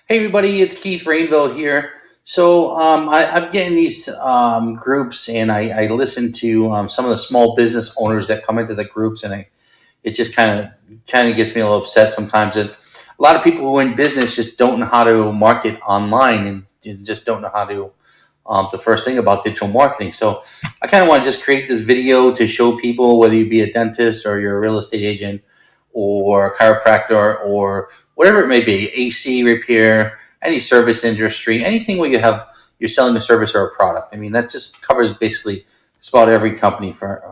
Hey everybody, it's Keith Rainville here. I'm getting these groups, and I listen to some of the small business owners that come into the groups, and it just kind of gets me a little upset sometimes. That a lot of people who are in business just don't know how to market online, and just don't know how to the first thing about digital marketing. So I kind of want to just create this video to show people, whether you be a dentist or you're a real estate agent or a chiropractor or whatever it may be, AC repair, any service industry, anything where you're selling a service or a product. I mean, that just covers basically just about every company for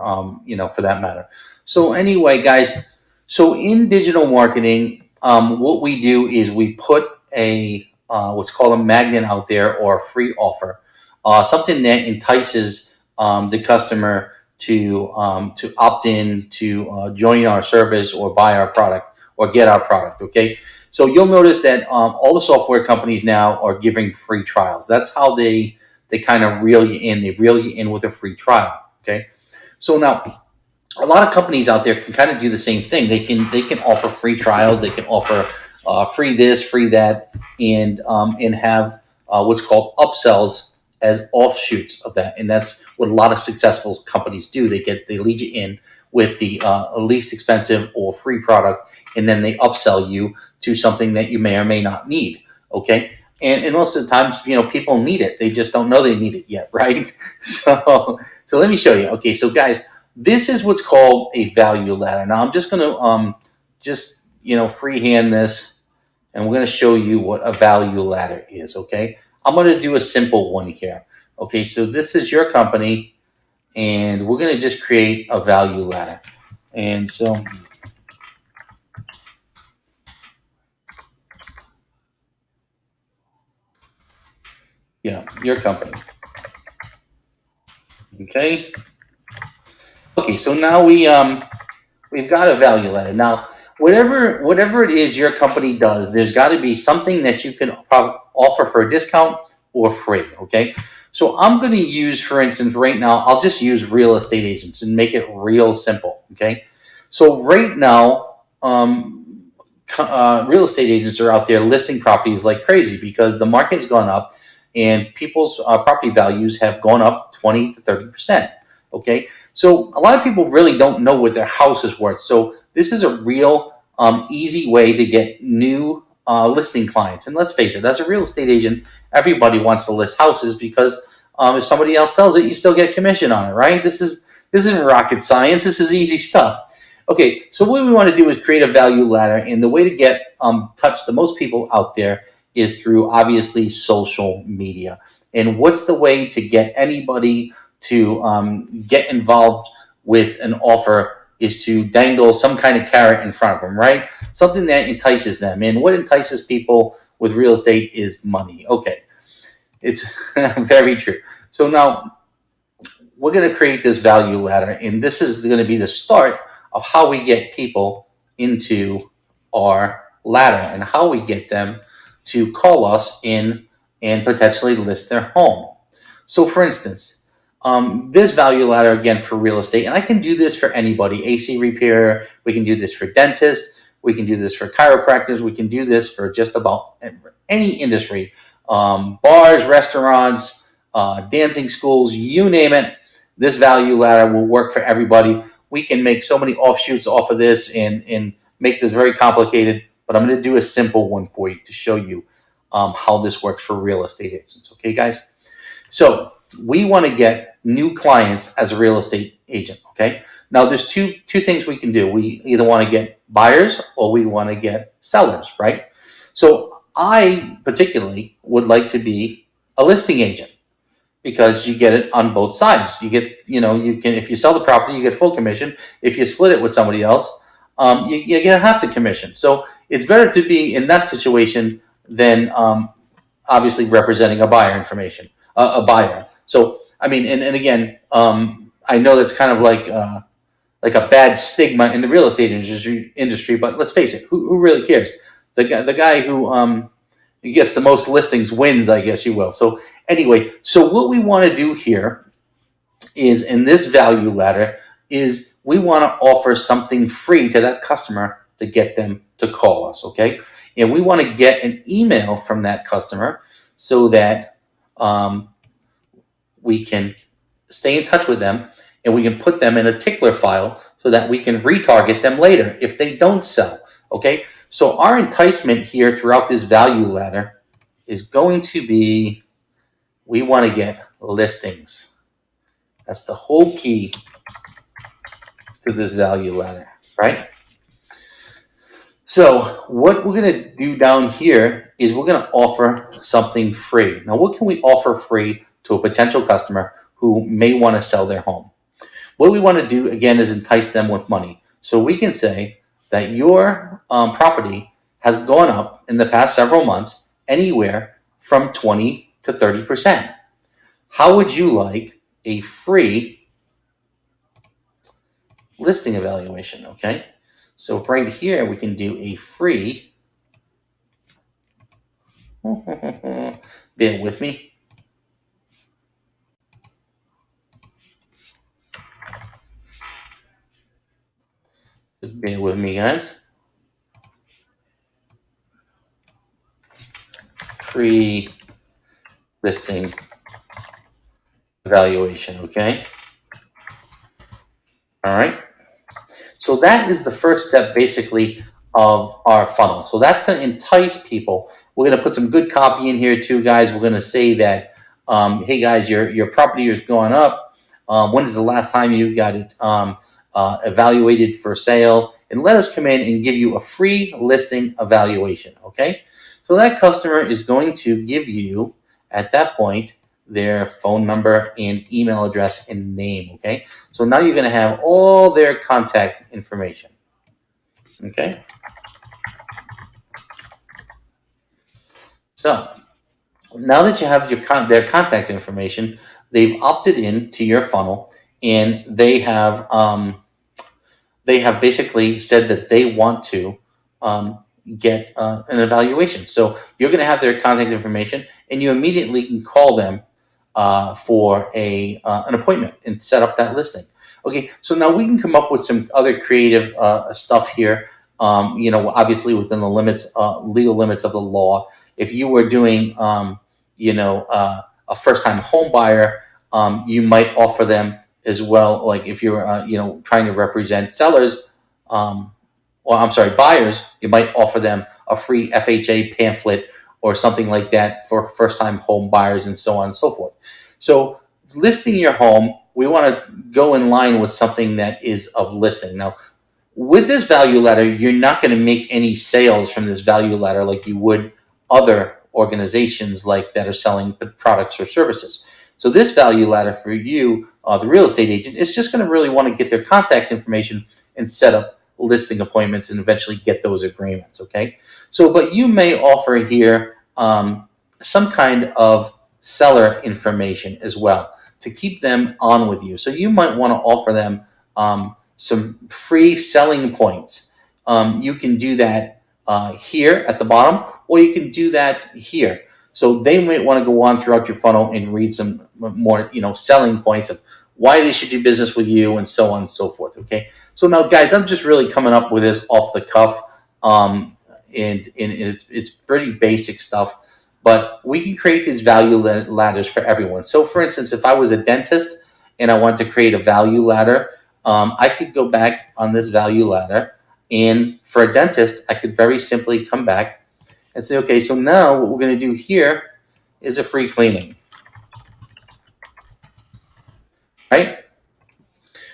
that matter. So anyway, guys, so in digital marketing, what we do is we put a what's called a magnet out there, or a free offer, something that entices the customer to opt in to join our service or buy our product or get our product. Okay, so you'll notice that all the software companies now are giving free trials. That's how they kind of reel you in. They reel you in with a free trial. Okay, so now a lot of companies out there can kind of do the same thing. They can offer free trials. They can offer free this, free that, and have what's called upsells as offshoots of that. And that's what a lot of successful companies do. They lead you in with the least expensive or free product, and then they upsell you to something that you may or may not need. Okay. And most of the times, people need it. They just don't know they need it yet, right? So let me show you. Okay, so guys, this is what's called a value ladder. Now I'm just going to just freehand this, and we're going to show you what a value ladder is. Okay, I'm going to do a simple one here. Okay, so this is your company, and we're going to just create a value ladder. And so, yeah, your company. Okay. Okay, so now we've got a value ladder. Now, whatever it is your company does, there's got to be something that you can offer for a discount or free. Okay, so I'm going to use, for instance, right now, I'll just use real estate agents and make it real simple. Okay, so right now, real estate agents are out there listing properties like crazy because the market's gone up, and people's property values have gone up 20 to 30%. Okay, so a lot of people really don't know what their house is worth. So this is a real easy way to get new listing clients. And let's face it, as a real estate agent, everybody wants to list houses because if somebody else sells it, you still get commission on it, right? This isn't rocket science. This is easy stuff. Okay, so what we want to do is create a value ladder, and the way to get touch the most people out there is through, obviously, social media. And what's the way to get anybody to get involved with an offer is to dangle some kind of carrot in front of them, right? Something that entices them. And what entices people with real estate is money. Okay, it's very true. So now we're going to create this value ladder, and this is going to be the start of how we get people into our ladder and how we get them to call us in and potentially list their home. So, for instance, this value ladder, again, for real estate, and I can do this for anybody: AC repair. We can do this for dentists. We can do this for chiropractors. We can do this for just about any industry: bars, restaurants, dancing schools, you name it. This value ladder will work for everybody. We can make so many offshoots off of this and make this very complicated, but I'm going to do a simple one for you to show you how this works for real estate agents. Okay, guys? So we want to get new clients as a real estate agent. Okay. Now there's two things we can do. We either want to get buyers or we want to get sellers, right? So I particularly would like to be a listing agent because you get it on both sides. You get, you can, if you sell the property, you get full commission. If you split it with somebody else, you get half the commission. So it's better to be in that situation than obviously representing a a buyer. So, I mean, and again, I know that's kind of like a bad stigma in the real estate industry, but let's face it, who really cares? The guy who gets the most listings wins, I guess you will. So anyway, so what we want to do here is, in this value ladder, we want to offer something free to that customer to get them to call us. Okay, and we want to get an email from that customer so that we can stay in touch with them and we can put them in a tickler file so that we can retarget them later if they don't sell. Okay, so our enticement here throughout this value ladder is going to be, we want to get listings. That's the whole key to this value ladder, right? So what we're going to do down here is we're going to offer something free. Now, what can we offer free to a potential customer who may want to sell their home? What we want to do, again, is entice them with money. So we can say that your property has gone up in the past several months anywhere from 20 to 30%. How would you like a free listing evaluation? Okay, so right here we can do a free, bear with me, bear with me guys, free listing evaluation. Okay, all right, so that is the first step basically of our funnel. So that's going to entice people. We're going to put some good copy in here too, guys. We're going to say that, hey guys, your property is going up. When is the last time you got it evaluated for sale? And let us come in and give you a free listing evaluation. Okay, so that customer is going to give you at that point their phone number and email address and name. Okay, so now you're going to have all their contact information. Okay, so now that you have their contact information, they've opted in to your funnel, and they have basically said that they want to get an evaluation. So you're going to have their contact information, and you immediately can call them for an appointment and set up that listing. Okay, so now we can come up with some other creative stuff here. Obviously within the limits, legal limits of the law. If you were doing, a first-time home buyer, you might offer them as well. Like if you're, trying to represent sellers, buyers, you might offer them a free FHA pamphlet or something like that for first-time home buyers, and so on and so forth. So listing your home, we want to go in line with something that is of listing. Now, with this value ladder, you're not going to make any sales from this value ladder like you would other organizations like that are selling products or services. So this value ladder for you, the real estate agent, is just going to really want to get their contact information and set up listing appointments and eventually get those agreements. Okay, so but you may offer here some kind of seller information as well to keep them on with you. So you might want to offer them some free selling points. You can do that here at the bottom, or you can do that here. So they might want to go on throughout your funnel and read some more, selling points of why they should do business with you, and so on and so forth. Okay. So now, guys, I'm just really coming up with this off the cuff, and it's pretty basic stuff. But we can create these value ladders for everyone. So, for instance, if I was a dentist and I want to create a value ladder, I could go back on this value ladder, and for a dentist, I could very simply come back and say, okay, so now what we're going to do here is a free cleaning, right?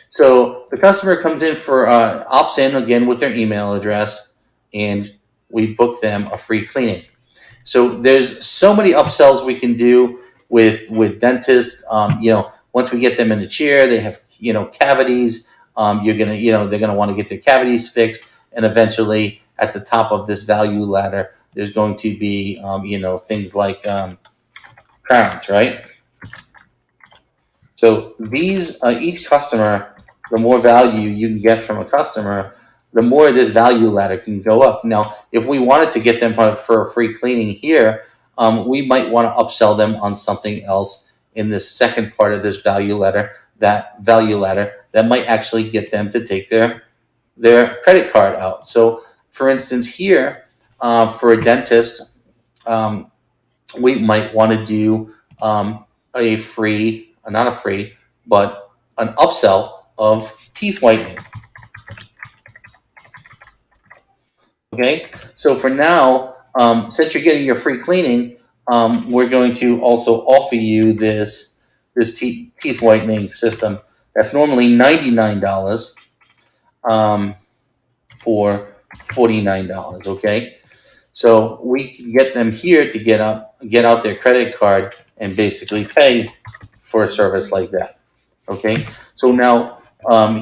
So the customer comes in for opts in again with their email address, and we book them a free cleaning. So there's so many upsells we can do with dentists. Once we get them in the chair, they have cavities. They're gonna want to get their cavities fixed, and eventually at the top of this value ladder, there's going to be things like crowns, right? So these each customer, the more value you can get from a customer, the more this value ladder can go up. Now, if we wanted to get them for a free cleaning here, we might want to upsell them on something else in this second part of this value ladder that might actually get them to take their credit card out. So, for instance, here for a dentist, um, we might want to do a free, not a free, but an upsell of teeth whitening. Okay, so for now, since you're getting your free cleaning, we're going to also offer you this teeth whitening system that's normally $99 for $49. Okay, so we can get them here to get out their credit card and basically pay for a service like that. Okay, so now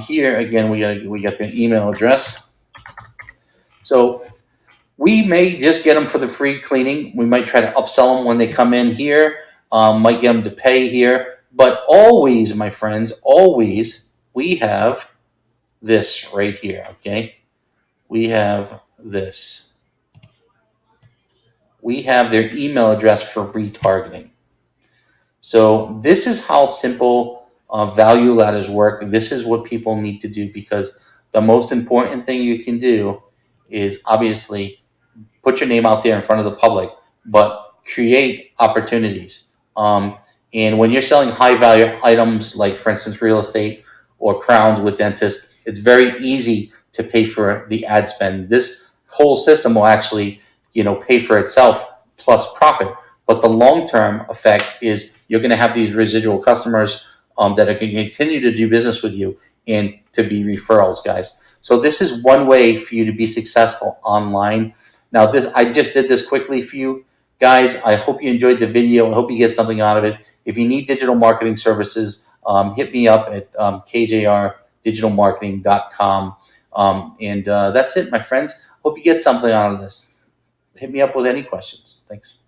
here again we got the email address. So we may just get them for the free cleaning. We might try to upsell them when they come in here. Might get them to pay here, but always, my friends, always we have this right here. Okay, we have this. We have their email address for retargeting. So this is how simple value ladders work. This is what people need to do, because the most important thing you can do is obviously put your name out there in front of the public, but create opportunities. And when you're selling high value items, like for instance, real estate or crowns with dentists, it's very easy to pay for the ad spend. This whole system will actually, pay for itself plus profit. But the long term effect is you're going to have these residual customers that are going to continue to do business with you and to be referrals, guys. So this is one way for you to be successful online. Now, I just did this quickly for you guys. I hope you enjoyed the video. I hope you get something out of it. If you need digital marketing services, hit me up at kjrdigitalmarketing.com. And that's it, my friends. Hope you get something out of this. Hit me up with any questions. Thanks.